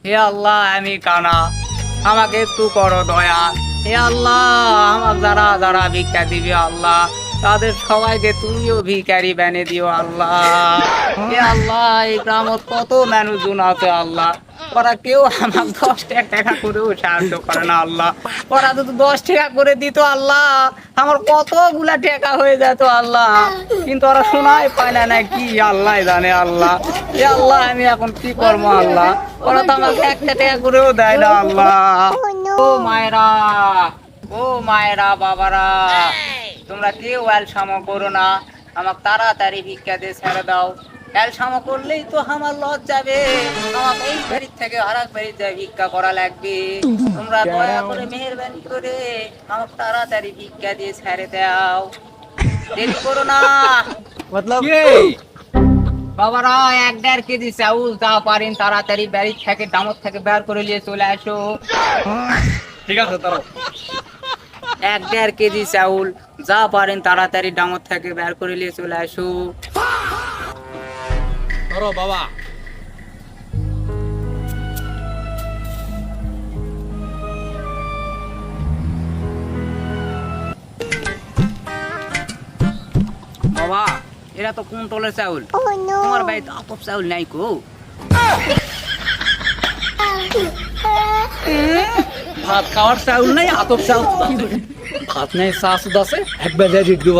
হে আল্লাহ আমি কানা, আমাকে একটু করো দয়া। হে আল্লাহ, আমার যারা যারা ভিক্ষা দিবে আল্লাহ, তাদের সবাইকে তুমিও ভিখারি বানিয়ে দিও আল্লাহ। হে আল্লাহ, এই গ্রামত কত মানুষজন আছে আল্লাহ, ওরা কেউ আমার 10 টাকা করেও সাহায্য করে না আল্লাহ। ওরা যদি 10 টাকা করে দিত আল্লাহ, আমার কতগুলা টাকা হয়ে যেত আল্লাহ, কিন্তু ওরা শোনাই পায় না, না কি আল্লাহ জানে আল্লাহ। এ আল্লাহ, আমি এখন কি করবো আল্লাহ, ওরা তো আমাকে 1 টাকা করেও দেয় না আল্লাহ। ও মায়েরা, ও মায়েরা, বাবারা, তোমরা কেউ অ্যালসামো করো না, আমাকে তাড়াতাড়ি ভিক্ষা দিয়ে ছেড়ে দাও। অ্যালসামো করলেই তো আমার লজ যাবে, আমাকে এই বাড়ির থেকে আরেক বাড়ির যায় ভিক্ষা করা লাগবে। তোমরা দয়া করে মেহেরবানি করে আমাকে তাড়াতাড়ি ভিক্ষা দিয়ে ছেড়ে দাও, দেরি করো না। मतलब বাবারা, 1.5 কেজি চাউল যা পারেন তাড়াতাড়ি বাড়ির থেকে ডামর থেকে বের করে নিয়ে চলে আসো। ঠিক আছে তারা 1.5 কেজি চাউল যা পারেন তাড়াতাড়ি ডামর থেকে বের করে নিয়ে চলে আসো। ধরো বাবা। বাবা, এরা তো কুইন্টলের চাউল, তোমার বাড়িতে আতপ চাউল নাই কো? ভাত খাওয়ার চাউল নাই, আতপ চাউল। ভাত নাই, চা সুদ আছে, এক বেলা রেট দিব।